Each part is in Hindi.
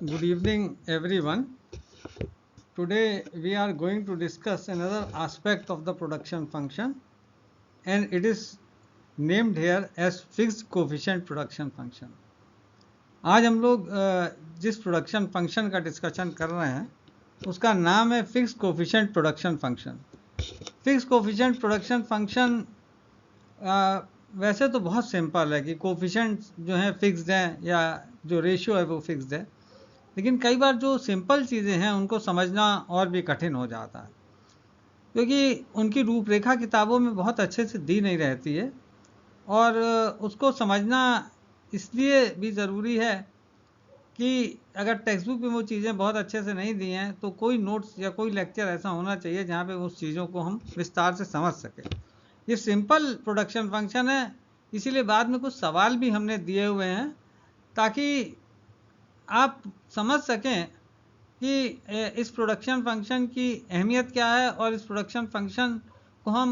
Good evening, everyone. Today we are going to discuss another aspect of the production function, and it is named here as fixed coefficient production function. आज हम लोग जिस प्रोडक्शन फंक्शन का डिस्कशन कर रहे हैं उसका नाम है fix coefficient production function. Fix coefficient production function वैसे तो बहुत सिंपल है कि कोफिशिएंट जो है फिक्स्ड हैं या जो रेशियो है वो फिक्स्ड है, लेकिन कई बार जो सिंपल चीज़ें हैं उनको समझना और भी कठिन हो जाता है क्योंकि उनकी रूपरेखा किताबों में बहुत अच्छे से दी नहीं रहती है और उसको समझना इसलिए भी ज़रूरी है कि अगर टेक्स्ट बुक में वो चीज़ें बहुत अच्छे से नहीं दी हैं तो कोई नोट्स या कोई लेक्चर ऐसा होना चाहिए जहाँ पे उस चीज़ों को हम विस्तार से समझ सकें। ये सिंपल प्रोडक्शन फंक्शन है, इसीलिए बाद में कुछ सवाल भी हमने दिए हुए हैं ताकि आप समझ सकें कि इस प्रोडक्शन फंक्शन की अहमियत क्या है और इस प्रोडक्शन फंक्शन को हम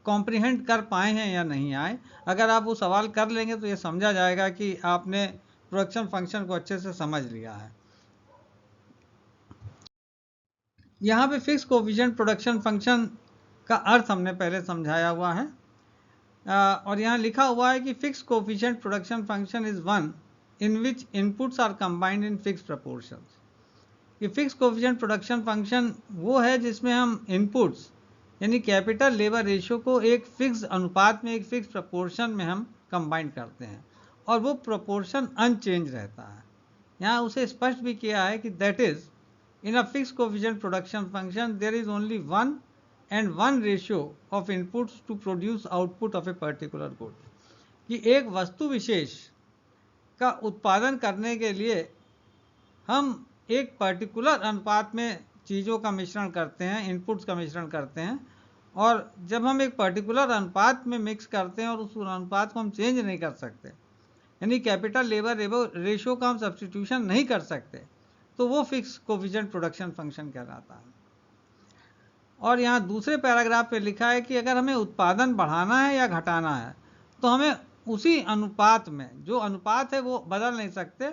कॉम्प्रिहेंड कर पाए हैं या नहीं आए। अगर आप वो सवाल कर लेंगे तो ये समझा जाएगा कि आपने प्रोडक्शन फंक्शन को अच्छे से समझ लिया है। यहाँ पे फिक्स कोफिशिएंट प्रोडक्शन फंक्शन का अर्थ हमने पहले समझाया हुआ है और यहाँ लिखा हुआ है कि fix coefficient production function is one in which inputs are combined in fixed proportions। ये फिक्स कोफिशिएंट प्रोडक्शन फंक्शन वो है जिसमें हम इनपुट्स यानी कैपिटल लेबर रेशियो को एक फिक्स अनुपात में, एक फिक्स प्रपोर्शन में हम कंबाइन करते हैं और वो प्रपोर्शन अनचेंज रहता है। यहाँ उसे स्पष्ट भी किया है कि that is in a fix coefficient production function there is only one and one ratio of inputs to produce output of a particular good. कि एक वस्तु विशेष का उत्पादन करने के लिए हम एक पर्टिकुलर अनुपात में चीज़ों का मिश्रण करते हैं, इनपुट्स का मिश्रण करते हैं, और जब हम एक पर्टिकुलर अनुपात में मिक्स करते हैं और उस अनुपात को हम चेंज नहीं कर सकते, यानी कैपिटल लेबर रेशियो का हम सब्स्टिट्यूशन नहीं कर सकते, तो वो फिक्स कोफिशिएंट प्रोडक्शन फंक्शन कहलाता है। और यहाँ दूसरे पैराग्राफ पे लिखा है कि अगर हमें उत्पादन बढ़ाना है या घटाना है तो हमें उसी अनुपात में, जो अनुपात है वो बदल नहीं सकते।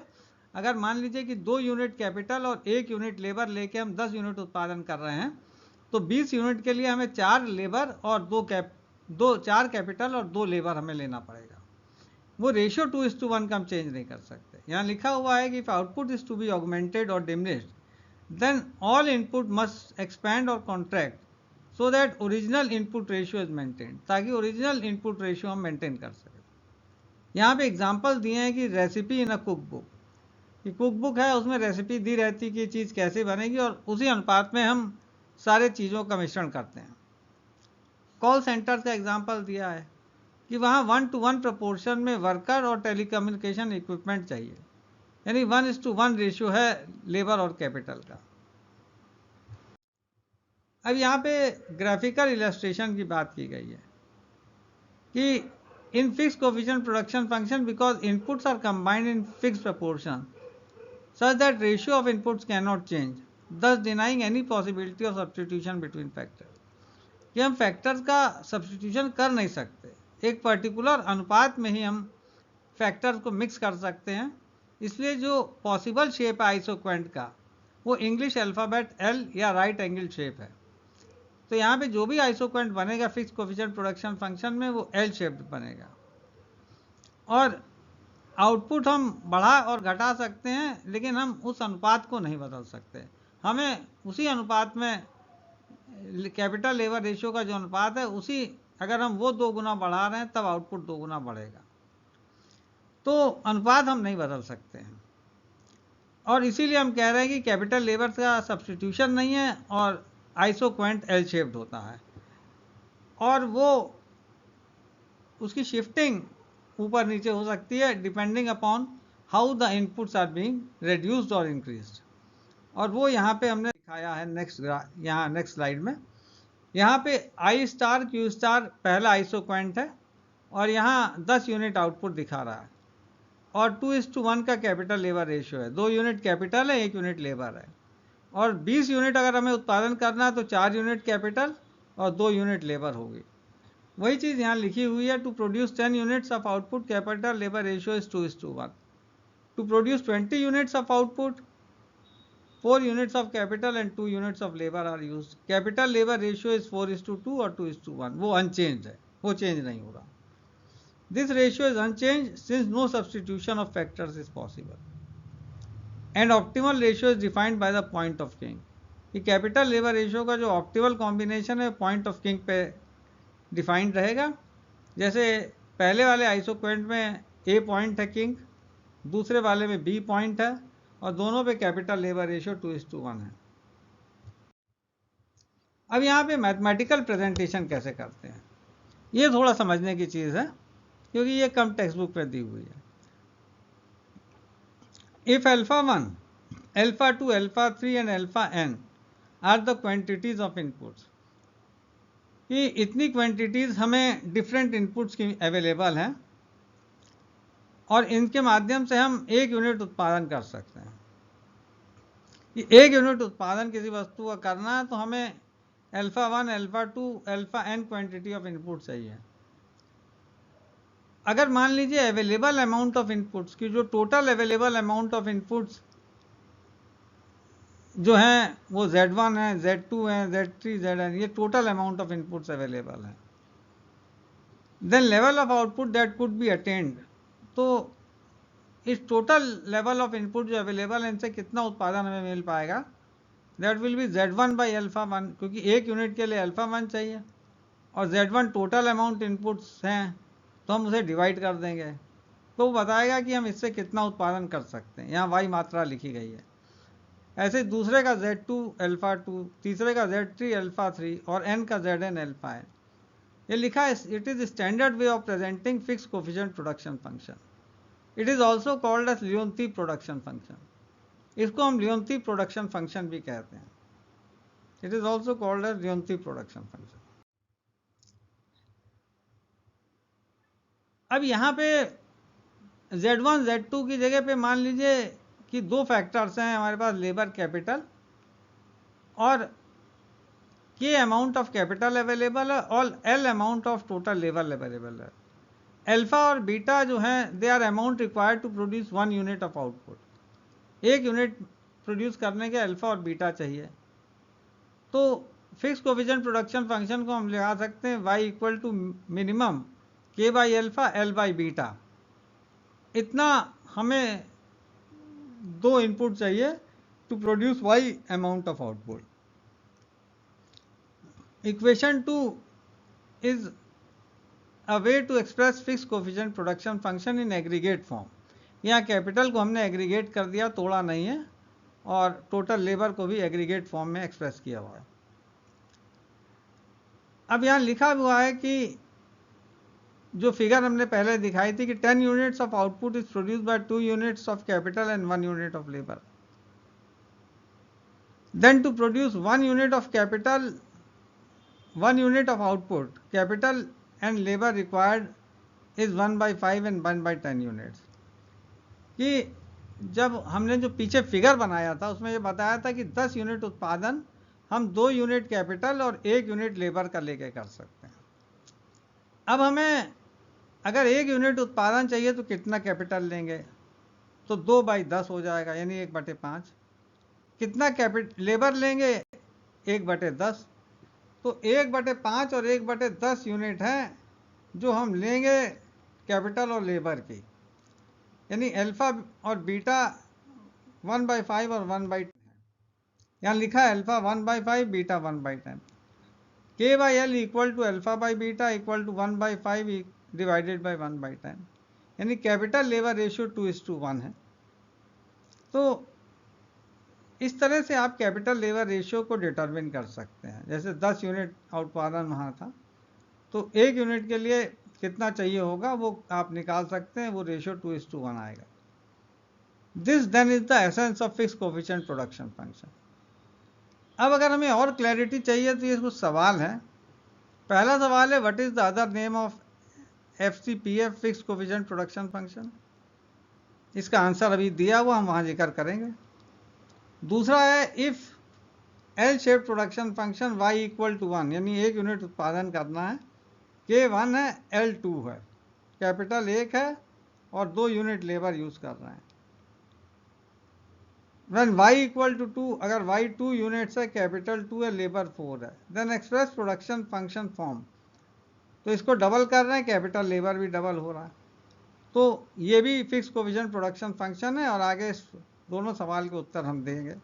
अगर मान लीजिए कि 2 यूनिट कैपिटल और 1 यूनिट लेबर लेके हम 10 यूनिट उत्पादन कर रहे हैं तो 20 यूनिट के लिए हमें 4 लेबर और 4 कैपिटल और 2 लेबर हमें लेना पड़ेगा। वो रेशियो 2:1 का हम चेंज नहीं कर सकते। यहाँ लिखा हुआ है कि if output is to be augmented और diminished then all input must expand और contract so that original input ratio is maintain, ताकि ओरिजिनल इनपुट रेशियो हम मेंटेन कर सकें। यहाँ पे एग्जाम्पल दिए हैं कि recipe in a cook book, कि कुक बुक है उसमें रेसिपी दी रहती कि चीज़ कैसे बनेगी और उसी अनुपात में हम सारे चीज़ों का मिश्रण करते हैं। कॉल सेंटर का एग्जाम्पल दिया है कि वहाँ 1:1 प्रपोर्शन में वर्कर और टेलीकम्युनिकेशन इक्विपमेंट चाहिए, यानी 1:1 रेशियो है लेबर और कैपिटल का। अब यहाँ पे ग्राफिकल इलस्ट्रेशन की बात की गई है कि in fixed coefficient production function because inputs are combined in fixed proportion such that ratio of inputs cannot change, thus denying any possibility of substitution between factors। कि हम फैक्टर्स का सब्स्टिट्यूशन कर नहीं सकते, एक पर्टिकुलर अनुपात में ही हम फैक्टर्स को मिक्स कर सकते हैं, इसलिए जो पॉसिबल शेप है आइसोक्वेंट का वो इंग्लिश अल्फ़ाबेट एल या राइट एंगल शेप है। तो यहाँ पे जो भी आइसोक्वेंट बनेगा फिक्स कोफिशिएंट प्रोडक्शन फंक्शन में वो एल शेप्ड बनेगा और आउटपुट हम बढ़ा और घटा सकते हैं, लेकिन हम उस अनुपात को नहीं बदल सकते। हमें उसी अनुपात में कैपिटल लेबर रेशियो का जो अनुपात है उसी, अगर हम वो 2 गुना बढ़ा रहे हैं तब आउटपुट 2 गुना बढ़ेगा, तो अनुपात हम नहीं बदल सकते हैं। और इसीलिए हम कह रहे हैं कि कैपिटल लेबर का सब्स्टिट्यूशन नहीं है और आइसोक्वेंट एल शेप्ड होता है और वो उसकी शिफ्टिंग ऊपर नीचे हो सकती है depending upon how the inputs are being reduced और इंक्रीज्ड। और वो यहाँ पे हमने दिखाया है नेक्स्ट स्लाइड में। यहाँ पे आई स्टार क्यू स्टार पहला आइसोक्वेंट है और यहाँ 10 यूनिट आउटपुट दिखा रहा है और 2:1 का कैपिटल लेबर रेशियो है, 2 यूनिट कैपिटल है 1 यूनिट लेबर है और 20 यूनिट अगर हमें उत्पादन करना है तो 4 यूनिट कैपिटल और 2 यूनिट लेबर होगी। वही चीज़ यहाँ लिखी हुई है, to produce 10 units of output capital labour ratio is 2:1। To produce 20 units of output, 4 units of capital and 2 units of labor are used. Capital labor ratio is 4:2 or 2:1. वो unchanged है, वो change नहीं हो रहा. This ratio is unchanged since no substitution of factors is possible. And optimal ratio is defined by the point of king. कि कैपिटल लेबर रेशियो का जो ऑप्टिमल कॉम्बिनेशन है पॉइंट ऑफ किंग पे डिफाइंड रहेगा. जैसे पहले वाले आइसोक्वेंट में ए पॉइंट है किंग, दूसरे वाले में बी पॉइंट है, और दोनों पे कैपिटल लेबर रेशियो 2:1 है. अब यहाँ पे मैथमेटिकल प्रेजेंटेशन कैसे करते हैं, ये थोड़ा समझने की चीज़ है, क्योंकि ये कम टेक्स्ट बुक पे दी हुई है. If alpha 1, alpha 2, alpha 3 and alpha n are the quantities of inputs, कि इतनी क्वांटिटीज हमें डिफरेंट इनपुट्स की अवेलेबल हैं और इनके माध्यम से हम एक यूनिट उत्पादन कर सकते हैं. कि एक यूनिट उत्पादन किसी वस्तु का करना है तो हमें alpha 1, alpha 2, alpha n quantity of input चाहिए. अगर मान लीजिए अवेलेबल अमाउंट ऑफ इनपुट्स की जो total available amount of inputs जो हैं वो Z1 है, Z2 है, Z3, Zn, ये total amount of inputs available है. Then level of output that could be attained, तो इस टोटल लेवल ऑफ इनपुट जो अवेलेबल है इनसे कितना उत्पादन हमें मिल पाएगा, that will be Z1 by alpha 1, क्योंकि एक यूनिट के लिए अल्फा 1 चाहिए और Z1 टोटल अमाउंट इनपुट्स हैं तो हम उसे डिवाइड कर देंगे तो वो बताएगा कि हम इससे कितना उत्पादन कर सकते हैं. यहाँ y मात्रा लिखी गई है. ऐसे दूसरे का Z2 अल्फा 2, तीसरे का Z3 अल्फा 3 और n का Zn अल्फा है. ये लिखा है it is standard way of presenting fix coefficient production function. It is also called as Leontief production function. इसको हम लियोनती प्रोडक्शन फंक्शन भी कहते हैं. It is also called as Leontief production function. अब यहाँ पे Z1 Z2 की जगह पे मान लीजिए कि दो फैक्टर्स हैं हमारे पास, लेबर कैपिटल और के अमाउंट ऑफ कैपिटल अवेलेबल है और L amount of total labour available है. अल्फा और बीटा जो हैं they are amount required to produce 1 unit of output. एक यूनिट प्रोड्यूस करने के अल्फा और बीटा चाहिए. तो फिक्स कोफिशिएंट प्रोडक्शन फंक्शन को हम लिखा सकते हैं y equal to minimum K by alpha L by beta. इतना हमें दो इनपुट चाहिए to produce y amount of output. Equation 2 is a way to express fix coefficient production function in aggregate form. यहाँ कैपिटल को हमने एग्रीगेट कर दिया, तोड़ा नहीं है, और टोटल लेबर को भी एग्रीगेट फॉर्म में एक्सप्रेस किया हुआ है. अब यहाँ लिखा हुआ है कि जो फिगर हमने पहले दिखाई थी कि 10 units of output is produce by 2 units of capital and 1 unit of labour. Then to produce 1 unit of capital, 1 unit of output, capital and labour required is 1/5 and 1/10 units. कि जब हमने जो पीछे फिगर बनाया था उसमें ये बताया था कि 10 यूनिट उत्पादन हम 2 यूनिट कैपिटल और 1 यूनिट लेबर का लेके कर सकते हैं. अब हमें अगर 1 यूनिट उत्पादन चाहिए तो कितना कैपिटल लेंगे, तो 2/10 हो जाएगा, यानी 1/5. कितना लेबर लेंगे, 1/10. तो 1/5 और 1/10 यूनिट हैं जो हम लेंगे कैपिटल और लेबर की, यानी अल्फा और बीटा 1/5 और 1/10. यहाँ लिखा है alpha 1/5, beta 1/10. K by L equal to alpha by beta equal to 1/5 divided by 1/10, यानी कैपिटल लेबर रेशियो 2:1 है. तो इस तरह से आप कैपिटल लेबर रेशियो को डिटरमिन कर सकते हैं. जैसे 10 यूनिट उत्पादन वहाँ था तो 1 यूनिट के लिए कितना चाहिए होगा वो आप निकाल सकते हैं, वो रेशियो 2:1 आएगा. This then is the essence of fix coefficient production function. अब अगर हमें और क्लैरिटी चाहिए तो ये कुछ सवाल हैं. पहला सवाल है what is the other name of FCPF fix coefficient production function. इसका आंसर अभी दिया हुआ, हम वहाँ जिक्र करेंगे. दूसरा है if L shape production function y equal to 1, यानी 1 यूनिट उत्पादन करना है, K 1 है, L 2 है, कैपिटल 1 है और 2 यूनिट लेबर यूज़ कर रहे हैं. व्हेन y इक्वल टू 2, अगर y 2 यूनिट्स है, कैपिटल 2 है, लेबर 4 है, then express production function form. तो इसको डबल कर रहे हैं, कैपिटल लेबर भी डबल हो रहा है, तो ये भी फिक्स कोफिशिएंट प्रोडक्शन फंक्शन है। और आगे इस दोनों सवाल के उत्तर हम देंगे।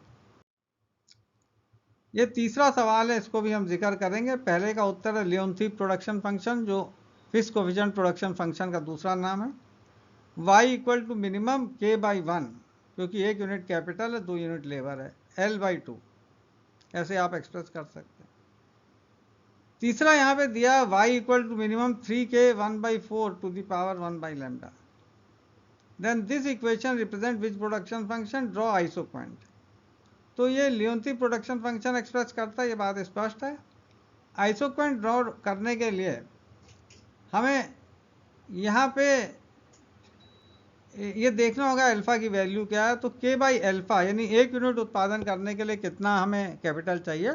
ये तीसरा सवाल है, इसको भी हम जिक्र करेंगे। पहले का उत्तर है लियोनथीफ प्रोडक्शन फंक्शन, जो फिक्स कोफिशिएंट प्रोडक्शन फंक्शन का दूसरा नाम है। y equal to minimum k by 1, क्योंकि 1 यूनिट कैपिटल है, 2 यूनिट लेबर है, l बाई 2, ऐसे आप एक्सप्रेस कर सकते हैं। तीसरा यहाँ पे दिया y equal to minimum 3k 1 by 4 to the power 1 by lambda. Then this equation represent which production function, draw isoquant. तो ये लियोनथीफ प्रोडक्शन फंक्शन एक्सप्रेस करता है, ये बात स्पष्ट है। आइसोक्वेंट ड्रॉ करने के लिए हमें यहाँ पे ये देखना होगा अल्फा की वैल्यू क्या है। तो k बाई अल्फा, यानी 1 यूनिट उत्पादन करने के लिए कितना हमें कैपिटल चाहिए।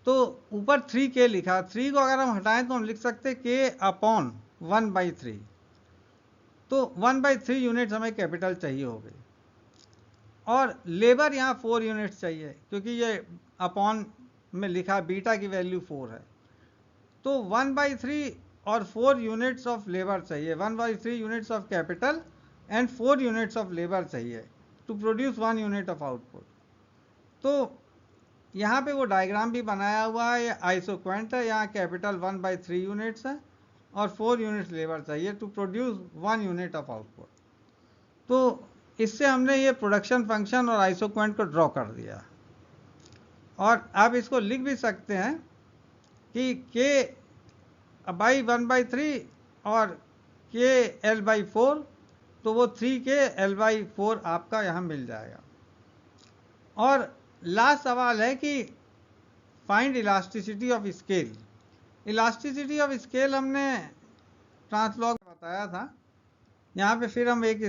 तो ऊपर 3k लिखा, 3 को अगर हम हटाएं तो हम लिख सकते हैं k अपॉन 1 बाई 3। तो 1 बाई 3 यूनिट्स हमें कैपिटल चाहिए होगी, और लेबर यहाँ 4 यूनिट्स चाहिए, क्योंकि ये अपॉन में लिखा बीटा की वैल्यू 4 है। तो 1 बाई 3 और 4 यूनिट्स ऑफ लेबर चाहिए, 1 by 3 units of capital and 4 units of labour चाहिए to produce 1 unit of output. तो यहाँ पे वो डायग्राम भी बनाया हुआ है, ये आइसोक्वेंट है, यहाँ कैपिटल 1 बाई 3 यूनिट्स है और 4 यूनिट्स लेबर चाहिए to produce 1 unit of output. तो इससे हमने ये प्रोडक्शन फंक्शन और आइसोक्वेंट को ड्रॉ कर दिया। और आप इसको लिख भी सकते हैं कि k बाई 1 बाई 3 और k l बाई 4, तो वो 3k l बाई 4 आपका यहाँ मिल जाएगा। और लास्ट सवाल है कि find elasticity of scale. Elasticity of scale हमने ट्रांसलॉग में बताया था, यहाँ पे फिर हम एक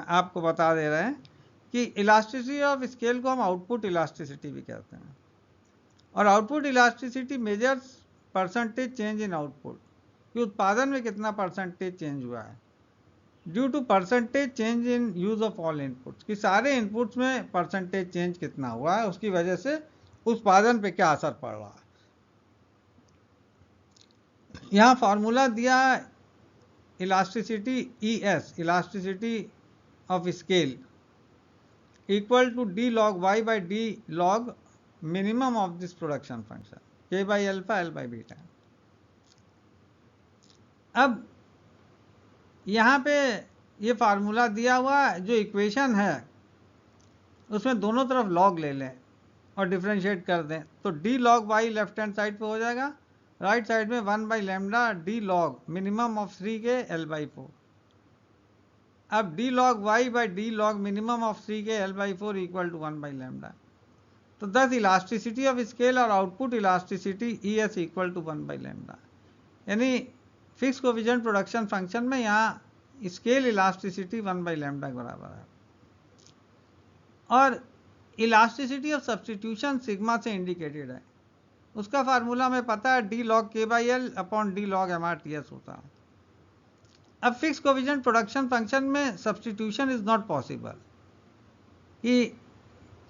आपको बता दे रहे हैं कि इलास्टिसिटी ऑफ स्केल को हम आउटपुट इलास्टिसिटी भी कहते हैं। और output elasticity measures percentage change in output, कि उत्पादन में कितना परसेंटेज चेंज हुआ है due to percentage change in use of all inputs, कि सारे इनपुट्स में परसेंटेज चेंज कितना हुआ है, उसकी वजह से उत्पादन पे क्या असर पड़ रहा है। यहाँ फॉर्मूला दिया elasticity ES, elasticity of scale, equal to d log y by d log minimum of this production function, k by alpha l by beta. अब यहाँ पे ये फार्मूला दिया हुआ है, जो इक्वेशन है उसमें दोनों तरफ लॉग ले लें और डिफ्रेंशिएट कर दें, तो d log y left hand side पे हो जाएगा, राइट साइड में 1 by lambda d log minimum of 3k l by 4। अब d log y by d log minimum of 3k l by 4 equal to 1 by lambda. तो दस इलास्टिसिटी ऑफ स्केल और output elasticity ES equal to 1 by lambda, यानी फिक्स कोफिशिएंट प्रोडक्शन फंक्शन में यहाँ स्केल इलास्टिसिटी 1 बाई लैम्डा के बराबर है। और इलास्टिसिटी ऑफ सब्सटीट्यूशन सिग्मा से इंडिकेटेड है, उसका फार्मूला हमें पता है, d log k by l upon d log MRTS होता है। अब फिक्स कोफिशिएंट प्रोडक्शन फंक्शन में सब्सटीट्यूशन इज नॉट पॉसिबल, कि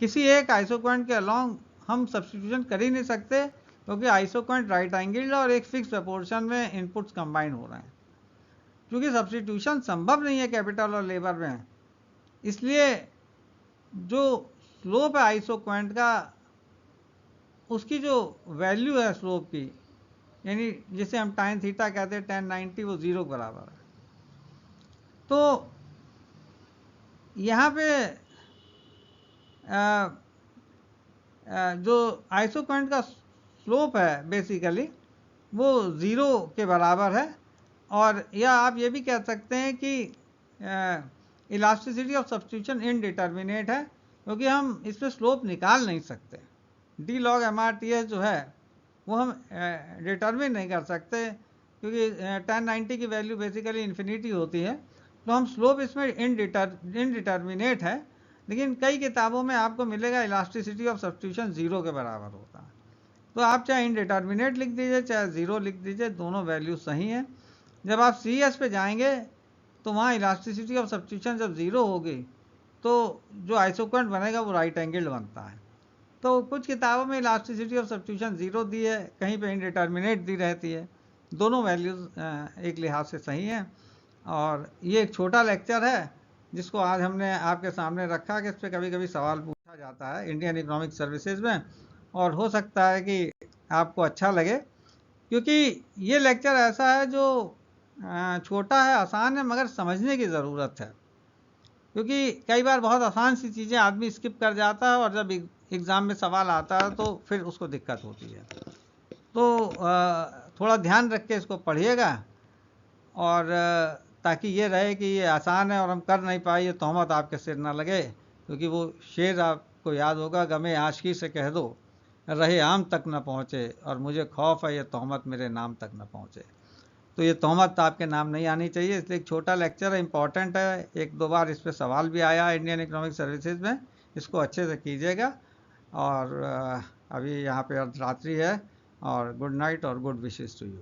किसी एक आइसोक्वेंट के अलॉन्ग हम सब्सटीट्यूशन कर ही नहीं सकते, क्योंकि आइसोक्वेंट राइट एंगल्ड और एक फिक्स प्रपोर्शन में इनपुट्स कंबाइन हो रहे हैं। क्योंकि सब्सटीट्यूशन संभव नहीं है कैपिटल और लेबर में, इसलिए जो स्लोप है आइसोक्वेंट का, उसकी जो वैल्यू है स्लोप की, यानी जिसे हम tan थीटा कहते हैं, tan 90, वो 0 के बराबर है। तो यहाँ पे जो आइसोक्वेंट का स्लोप है बेसिकली वो 0 के बराबर है। और या आप ये भी कह सकते हैं कि इलास्टिसिटी ऑफ सब्सटीट्यूशन इनडिटर्मिनेट है, क्योंकि हम इसमें स्लोप निकाल नहीं सकते। d log MRTS जो है वो हम डिटर्मिन नहीं कर सकते, क्योंकि tan 90 की वैल्यू बेसिकली इन्फिनिटी होती है, तो हम स्लोप इसमें इनडिटर्मिनेट है। लेकिन कई किताबों में आपको मिलेगा इलास्टिसिटी ऑफ सब्सटीट्यूशन 0 के बराबर होता है। तो आप चाहे इनडिटर्मिनेट लिख दीजिए चाहे 0 लिख दीजिए, दोनों वैल्यू सही हैं। जब आप CS पे जाएंगे तो वहाँ इलास्टिसिटी ऑफ सब्सटीट्यूशन जब 0 होगी तो जो आइसोक्वेंट बनेगा वो राइट एंगल्ड बनता है। तो कुछ किताबों में इलास्टिसिटी ऑफ सब्स्टिट्यूशन 0 दी है, कहीं पे इंडिटर्मिनेट दी रहती है। दोनों वैल्यूज़ एक लिहाज से सही हैं। और ये एक छोटा लेक्चर है जिसको आज हमने आपके सामने रखा कि इस पर कभी कभी सवाल पूछा जाता है इंडियन इकोनॉमिक सर्विसेज में, और हो सकता है कि आपको अच्छा लगे, क्योंकि ये लेक्चर ऐसा है जो छोटा है, आसान है, मगर समझने की ज़रूरत है। क्योंकि कई बार बहुत आसान सी चीज़ें आदमी स्किप कर जाता है और जब एग्ज़ाम में सवाल आता है तो फिर उसको दिक्कत होती है। तो थोड़ा ध्यान रख के इसको पढ़िएगा, और ताकि ये रहे कि ये आसान है और हम कर नहीं पाए, ये तोहमत आपके सिर ना लगे। क्योंकि वो शेर आपको याद होगा, गमे आशिकी से कह दो रहे आम तक न पहुँचे, और मुझे खौफ है ये तोहमत मेरे नाम तक न पहुँचे। तो ये तोहमत आपके नाम नहीं आनी चाहिए, इसलिए एक छोटा लेक्चर है, इंपॉर्टेंट है। एक दो बार इस पर सवाल भी आया है इंडियन इकोनॉमिक सर्विसेज में, इसको अच्छे से कीजिएगा। और अभी यहाँ पे अर्धरात्रि है, और गुड नाइट और गुड विशेस टू यू।